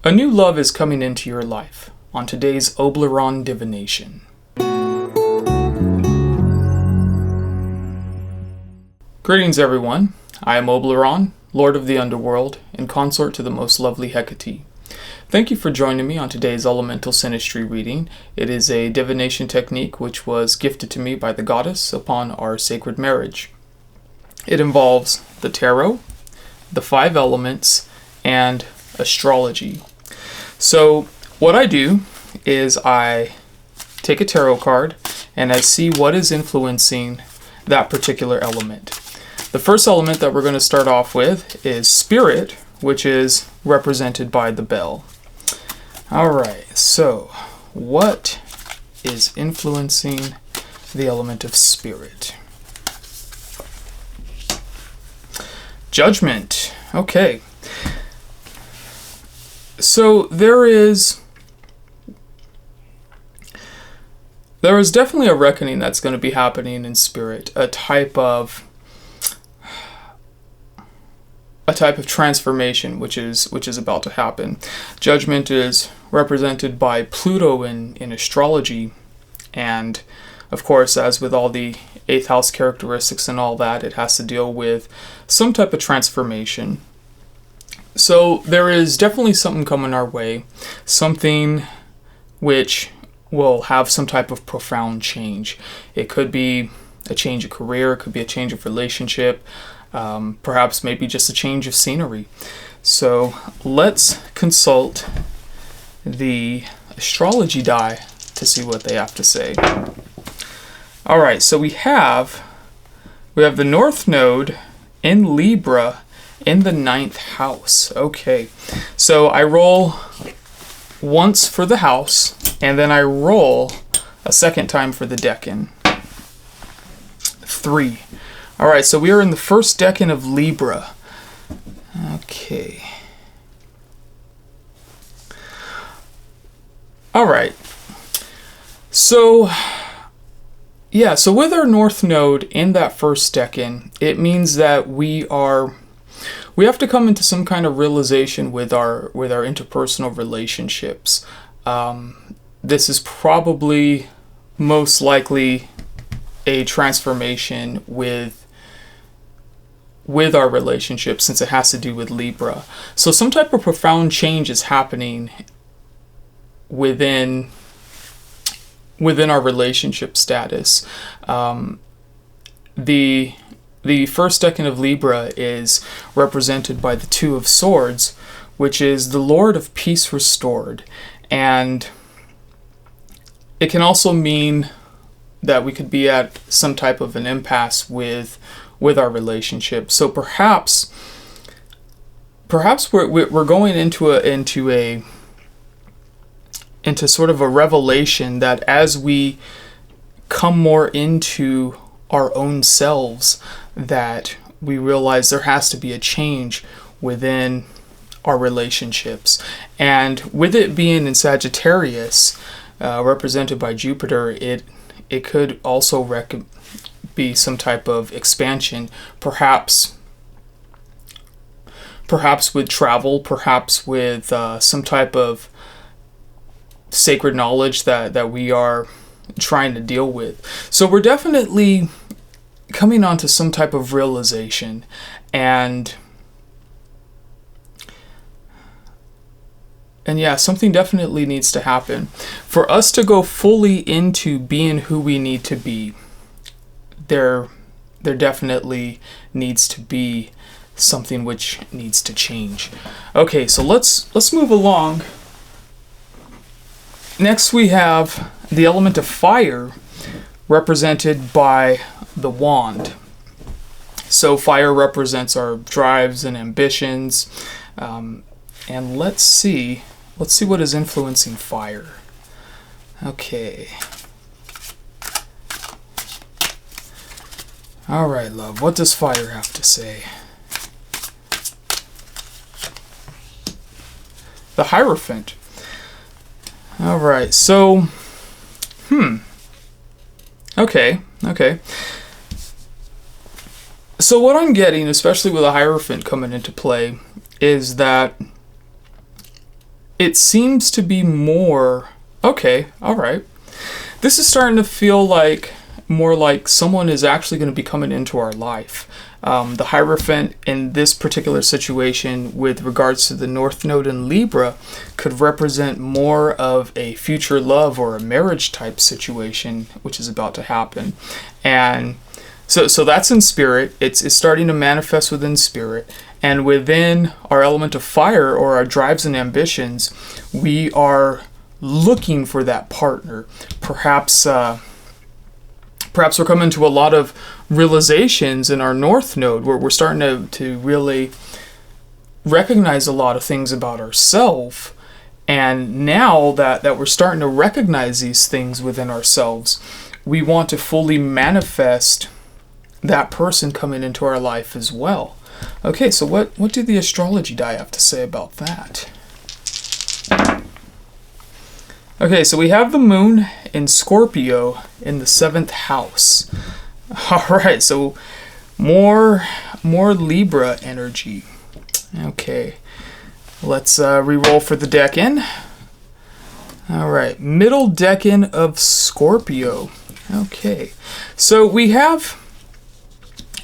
A new love is coming into your life on today's Oblyron Divination. Greetings everyone, I am Oblyron, Lord of the Underworld, and consort to the most lovely Hecate. Thank you for joining me on today's Elemental Synastry reading. It is a divination technique which was gifted to me by the goddess upon our sacred marriage. It involves the tarot, the 5 elements, and astrology. So what I do is I take a tarot card and I see what is influencing that particular element. The first element that we're going to start off with is spirit, which is represented by the bell. Alright, so what is influencing the element of spirit? Judgment. Okay. So there is definitely a reckoning that's going to be happening in spirit, a type of transformation which is about to happen. Judgment is represented by Pluto in astrology, and of course, as with all the 8th house characteristics and all that, it has to deal with some type of transformation. So there is definitely something coming our way, something which will have some type of profound change. It could be a change of career, it could be a change of relationship, perhaps maybe just a change of scenery. So let's consult the astrology die to see what they have to say. Alright, so we have the North Node in Libra in the 9th house. Okay, so I roll once for the house, and then I roll a second time for the decan. 3. Alright, so we are in the first decan of Libra. Okay. Alright. So, yeah, so with our North Node in that first decan, it means that we have to come into some kind of realization with our interpersonal relationships. This is probably most likely a transformation with our relationship, since it has to do with Libra. So some type of profound change is happening within our relationship status. The first decan of Libra is represented by the 2 of Swords, which is the Lord of Peace Restored. And it can also mean that we could be at some type of an impasse with our relationship. So perhaps we're going into sort of a revelation that as we come more into our own selves, that we realize there has to be a change within our relationships. And with it being in Sagittarius, represented by Jupiter, it could also be some type of expansion, perhaps with travel, perhaps with some type of sacred knowledge that we are trying to deal with. So we're definitely coming onto some type of realization, and yeah, something definitely needs to happen for us to go fully into being who we need to be. There definitely needs to be something which needs to change. Okay, so let's move along. Next we have the element of fire, represented by the wand. So fire represents our drives and ambitions, and let's see what is influencing fire. Okay. Alright, love, what does fire have to say? The Hierophant. Alright, so okay. So what I'm getting, especially with a Hierophant coming into play, is that it seems to be more, okay, all right. This is starting to feel like more like someone is actually going to be coming into our life. The Hierophant in this particular situation with regards to the North Node in Libra could represent more of a future love or a marriage type situation, which is about to happen. And so that's in spirit. It's starting to manifest within spirit. And within our element of fire, or our drives and ambitions, we are looking for that partner. Perhaps we're coming to a lot of realizations in our North Node where we're starting to really recognize a lot of things about ourselves. And now that we're starting to recognize these things within ourselves, we want to fully manifest that person coming into our life as well. Okay, so what do the astrology die have to say about that? Okay, so we have the moon in Scorpio in the 7th house. All right, so more Libra energy. Okay, let's re-roll for the decan. All right, middle decan of Scorpio. Okay, so we have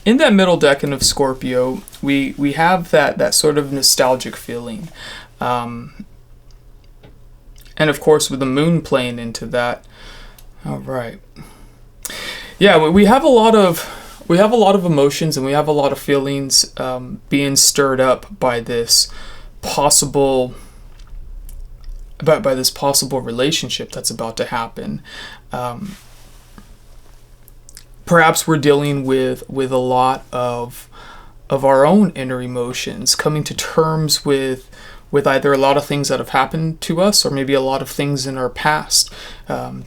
in that middle decan of Scorpio, we have that sort of nostalgic feeling. And of course, with the moon playing into that. All right. Yeah, we have a lot of emotions, and we have a lot of feelings being stirred up by this possible relationship that's about to happen. Perhaps we're dealing with a lot of our own inner emotions, coming to terms with either a lot of things that have happened to us, or maybe a lot of things in our past,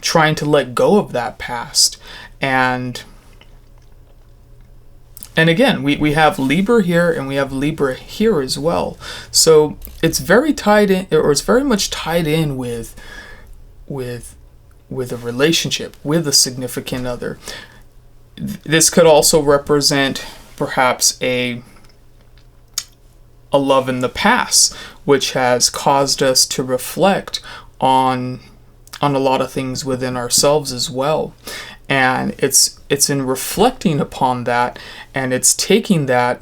trying to let go of that past. And again, we have Libra here, and we have Libra here as well. So it's very tied in, or it's very much tied in with a relationship, with a significant other. This could also represent perhaps a love in the past, which has caused us to reflect on a lot of things within ourselves as well. And it's in reflecting upon that, and it's taking that,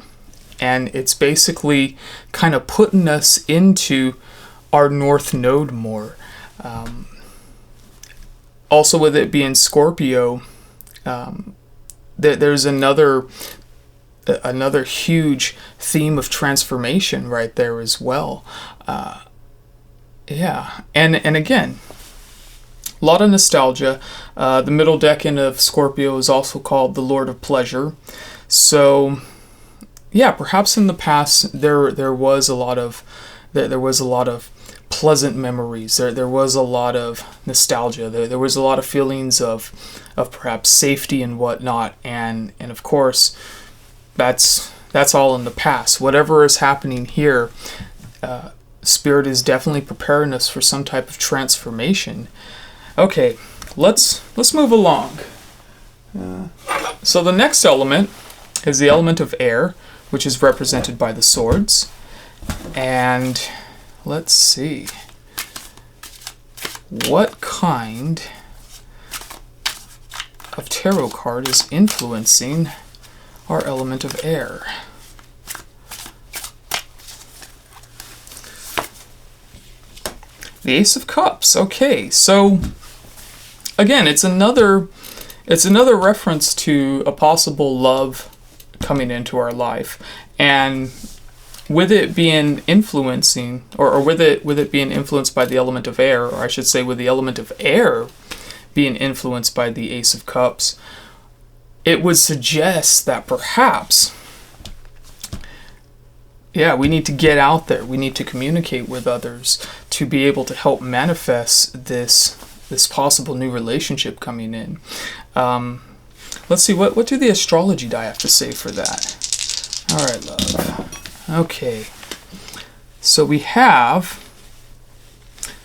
and it's basically kind of putting us into our North Node more. Also, with it being Scorpio, there's another huge theme of transformation right there as well. Yeah, and again, a lot of nostalgia. The middle decan of Scorpio is also called the Lord of Pleasure. So, yeah, perhaps in the past there was a lot of pleasant memories. There was a lot of nostalgia. There was a lot of feelings of perhaps safety and whatnot. And of course, that's all in the past. Whatever is happening here, Spirit is definitely preparing us for some type of transformation. Okay, let's move along. So the next element is the element of air, which is represented by the swords. And let's see. What kind of tarot card is influencing our element of air? The Ace of Cups. Okay, so again, it's another reference to a possible love coming into our life, and with it being influencing, or with it being influenced by the element of air, or I should say, with the element of air being influenced by the Ace of Cups, it would suggest that perhaps, yeah, we need to get out there. We need to communicate with others to be able to help manifest this possible new relationship coming in. Let's see, what do the astrology die have to say for that? All right, love. Okay. So we have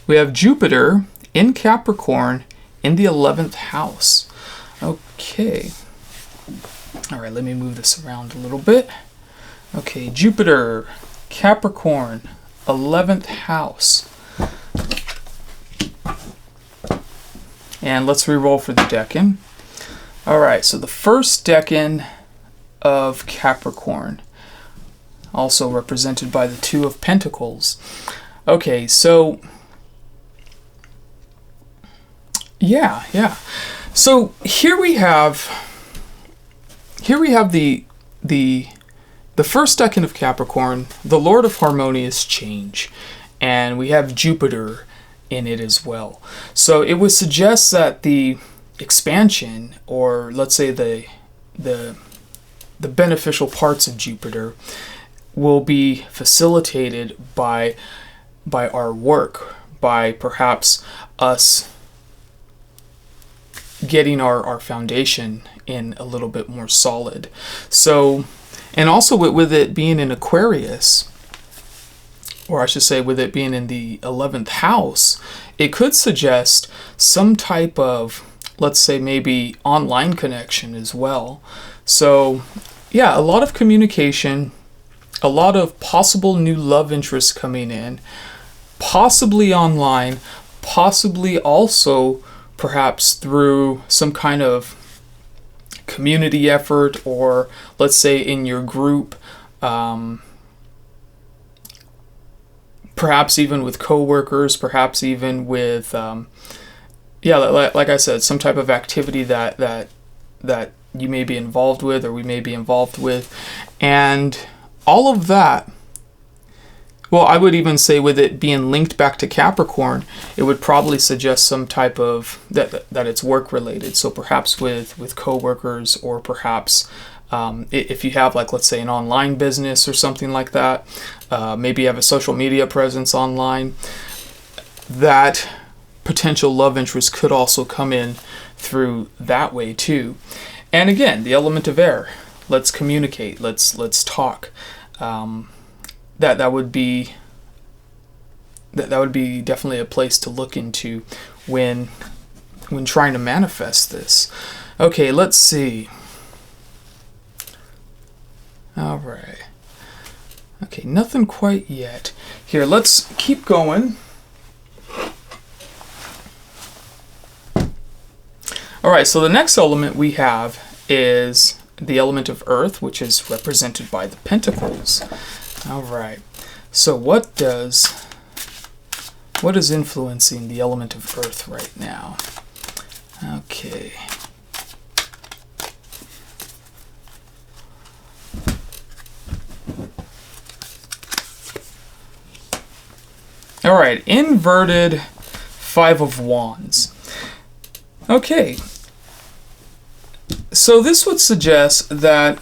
Jupiter in Capricorn in the 11th house. Okay. All right, let me move this around a little bit. Okay, Jupiter, Capricorn, 11th house. And let's re-roll for the decan. Alright, so the first decan of Capricorn, also represented by the Two of Pentacles. Okay, so yeah. So here we have the first decan of Capricorn, the Lord of Harmonious Change, and we have Jupiter in it as well. So it would suggest that the expansion, or let's say the beneficial parts of Jupiter, will be facilitated by our work, by perhaps us getting our foundation in a little bit more solid. So, and also with it being in Aquarius, or I should say with it being in the 11th house, it could suggest some type of, let's say maybe online connection as well. So yeah, a lot of communication, a lot of possible new love interests coming in, possibly online, possibly also perhaps through some kind of community effort, or let's say in your group, perhaps even with coworkers, perhaps even with like I said, some type of activity that you may be involved with, or we may be involved with, and all of that. Well, I would even say with it being linked back to Capricorn, it would probably suggest some type of that it's work related. So perhaps with coworkers, or perhaps if you have, like, let's say an online business or something like that, maybe you have a social media presence online, that potential love interest could also come in through that way too. And again, the element of air. Let's communicate. Let's talk. That would be definitely a place to look into when trying to manifest this. Okay, let's see. All right. Okay, nothing quite yet. Here, let's keep going. All right, so the next element we have is the element of earth, which is represented by the pentacles. All right. So what is influencing the element of earth right now? Okay. All right, inverted Five of Wands. Okay. So this would suggest that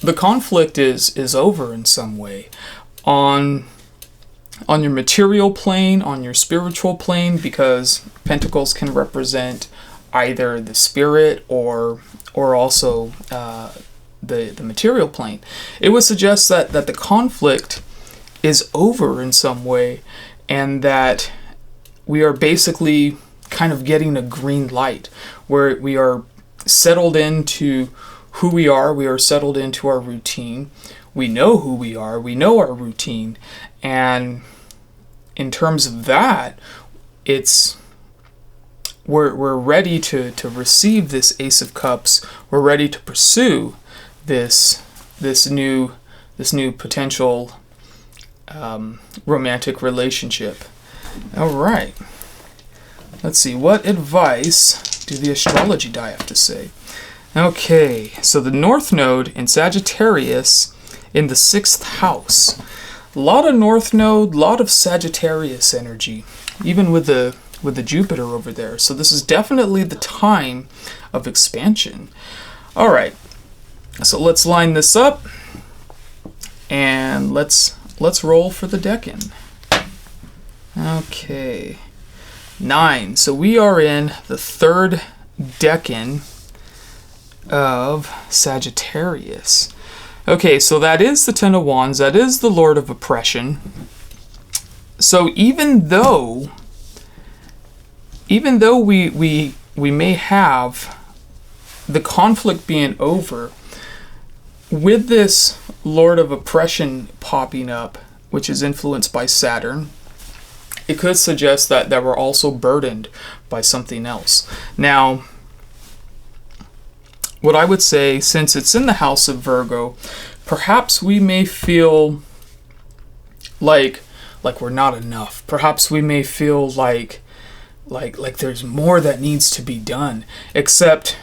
the conflict is over in some way, on your material plane, on your spiritual plane, because pentacles can represent either the spirit or also the material plane. It would suggest that the conflict is over in some way, and that we are basically kind of getting a green light, where we are settled into who we are settled into our routine, we know who we are, we know our routine, and in terms of that, we're ready to receive this Ace of Cups. We're ready to pursue this new potential romantic relationship. All right. Let's see, what advice do the astrology die have to say? Okay, so the North Node in Sagittarius in the 6th house. A lot of North Node, a lot of Sagittarius energy, even with the Jupiter over there. So this is definitely the time of expansion. All right, so let's line this up, and let's roll for the decan. Okay. 9. So we are in the 3rd decan of Sagittarius. Okay, so that is the Ten of Wands. That is the Lord of Oppression. So even though we may have the conflict being over, with this Lord of Oppression popping up, which is influenced by Saturn, it could suggest that we're also burdened by something else. Now, what I would say, since it's in the house of Virgo, perhaps we may feel like we're not enough. Perhaps we may feel like there's more that needs to be done. Except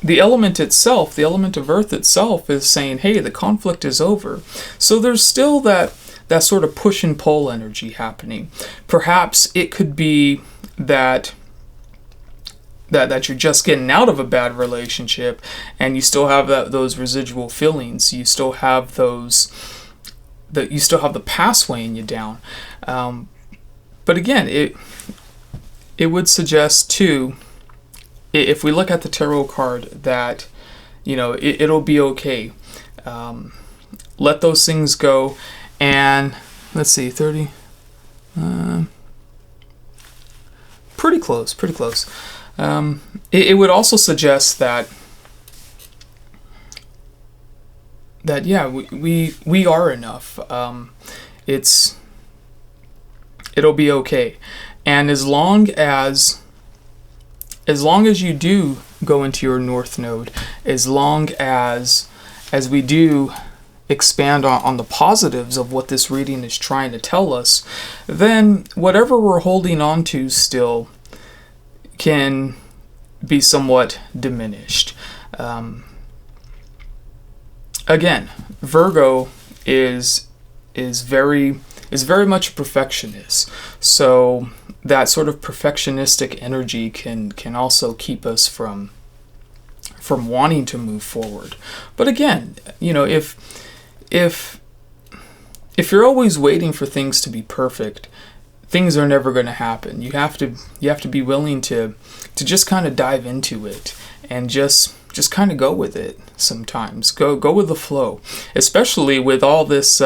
the element itself, the element of Earth itself, is saying, hey, the conflict is over. So there's still that sort of push and pull energy happening. Perhaps it could be that you're just getting out of a bad relationship and you still have those residual feelings. You still have you still have the past weighing you down. But again, it would suggest too, if we look at the tarot card, that it'll be okay. Let those things go. And let's see, 30. Pretty close. It would also suggest that yeah, we are enough. It'll be okay. And as long as you do go into your North Node, as long as we do expand on the positives of what this reading is trying to tell us, then whatever we're holding on to still can be somewhat diminished. Again, Virgo is very much a perfectionist. So that sort of perfectionistic energy can also keep us from wanting to move forward. But again, if you're always waiting for things to be perfect, things are never going to happen. You have to be willing to just kind of dive into it and just kind of go with it sometimes. Go with the flow, especially with all this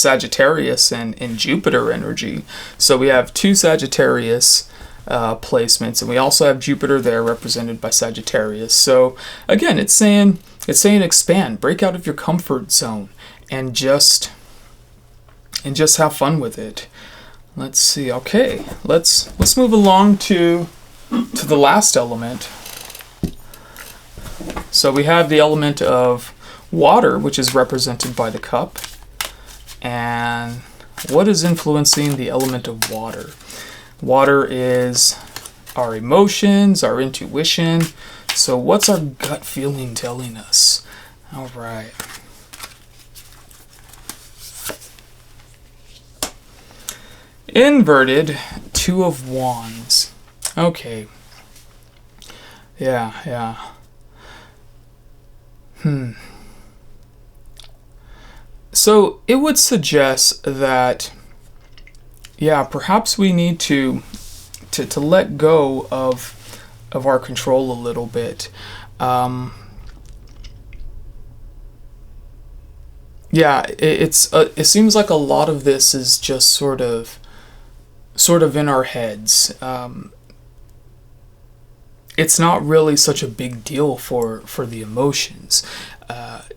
Sagittarius and Jupiter energy. So we have two Sagittarius placements, and we also have Jupiter there represented by Sagittarius. So again, it's saying expand, break out of your comfort zone, and just have fun with it. Let's see. Okay, let's move along to the last element. So we have the element of water, which is represented by the cup. And what is influencing the element of water? Water is our emotions, our intuition. So what's our gut feeling telling us? All right. Inverted Two of Wands. Okay. Yeah. So it would suggest that, yeah, perhaps we need to let go of our control a little bit. Yeah, it seems like a lot of this is just sort of in our heads. It's not really such a big deal for the emotions.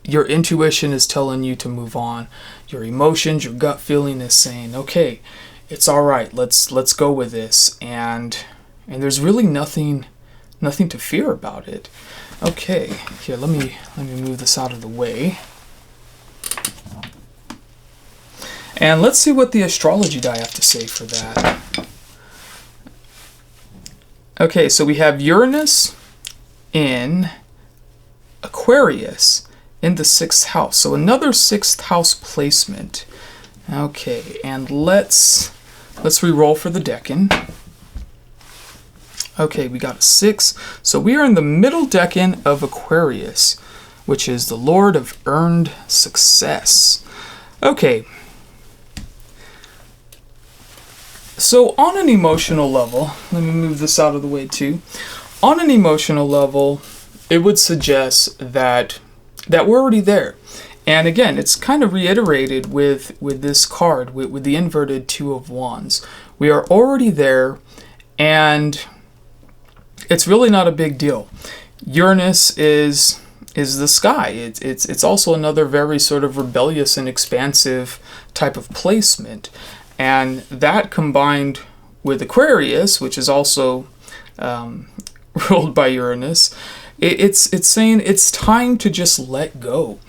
Your intuition is telling you to move on. Your emotions, your gut feeling is saying, okay, it's all right. Let's go with this. And there's really nothing to fear about it. Okay, here, let me move this out of the way. And let's see what the astrology die have to say for that. Okay, so we have Uranus in Aquarius in the 6th house. So another 6th house placement. Okay, and let's re-roll for the decan. Okay, we got a 6. So we are in the middle decan of Aquarius, which is the Lord of Earned Success. Okay. So on an emotional level, let me move this out of the way too. On an emotional level, it would suggest that we're already there. And again, it's kind of reiterated with this card, with the inverted Two of Wands. We are already there, and it's really not a big deal. Uranus is is the sky. It's also another very sort of rebellious and expansive type of placement. And that combined with Aquarius, which is also ruled by Uranus, it's saying it's time to just let go.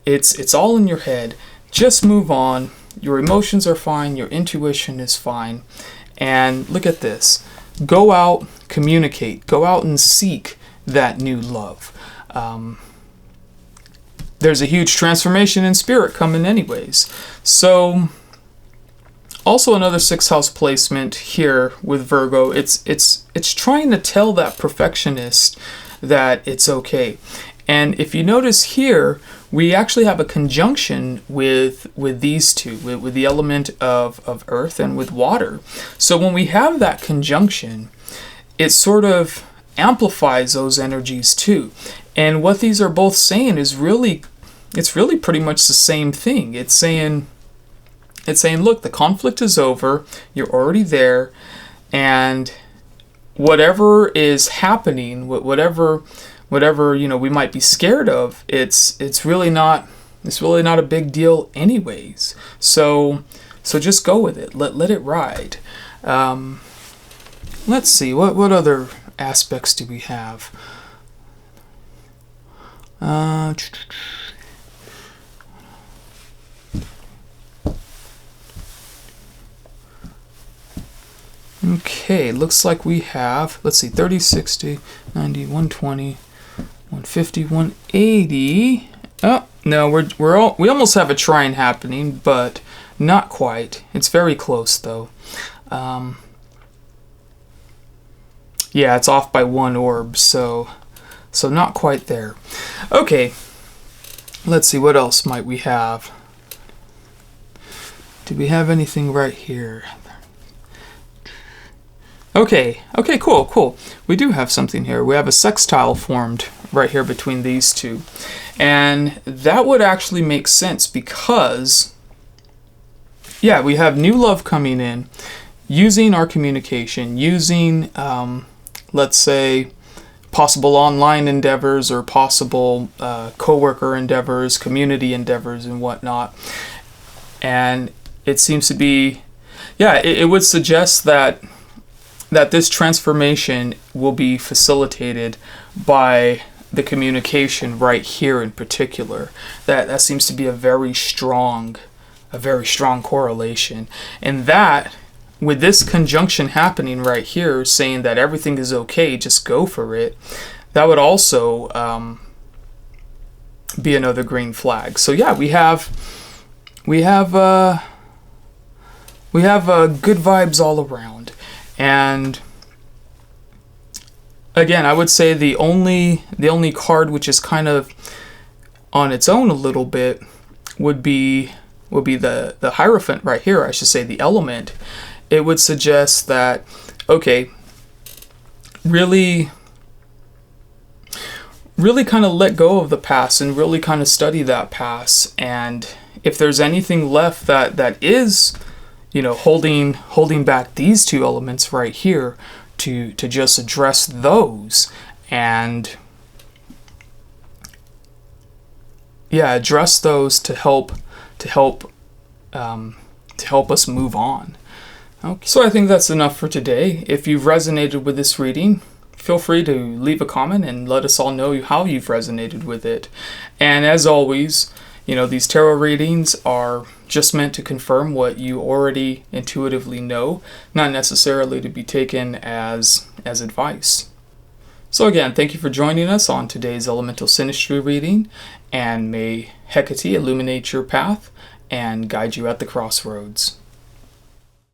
It's all in your head. Just move on. Your emotions are fine. Your intuition is fine. And look at this. Go out, communicate. Go out and seek that new love. There's a huge transformation in spirit coming anyways. So, also another 6th house placement here with Virgo. It's trying to tell that perfectionist that it's okay. And if you notice here, we actually have a conjunction with these two, with the element of earth and with water. So when we have that conjunction, it sort of amplifies those energies too. And what these are both saying is it's really pretty much the same thing. It's saying, look, the conflict is over, you're already there, and whatever is happening, whatever we might be scared of, it's really not a big deal anyways. So just go with it. Let it ride. Let's see, what other aspects do we have? Okay, looks like we have, let's see, 30, 60, 90, 120, 150, 180. Oh, no, we almost have a trine happening, but not quite. It's very close though. Yeah, it's off by 1 orb, so not quite there. Okay, let's see, what else might we have? Do we have anything right here? Okay, cool. We do have something here. We have a sextile formed right here between these two. And that would actually make sense because, yeah, we have new love coming in, using our communication, using, let's say, possible online endeavors or possible coworker endeavors, community endeavors, and whatnot. And it seems to be, yeah, it would suggest that this transformation will be facilitated by the communication right here in particular. That seems to be a very strong correlation. And that, with this conjunction happening right here, saying that everything is okay, just go for it, that would also be another green flag. So yeah, we have good vibes all around. And again, I would say the only card which is kind of on its own a little bit would be the Hierophant right here, I should say the element. It would suggest that, okay, really kind of let go of the past and really kind of study that past. And if there's anything left that is, holding back these two elements right here, to just address those and address those to help us move on. Okay. So I think that's enough for today. If you've resonated with this reading, feel free to leave a comment and let us all know how you've resonated with it. And as always, these tarot readings are just meant to confirm what you already intuitively know, not necessarily to be taken as advice. So again, thank you for joining us on today's Elemental Synastry reading, and may Hecate illuminate your path and guide you at the crossroads.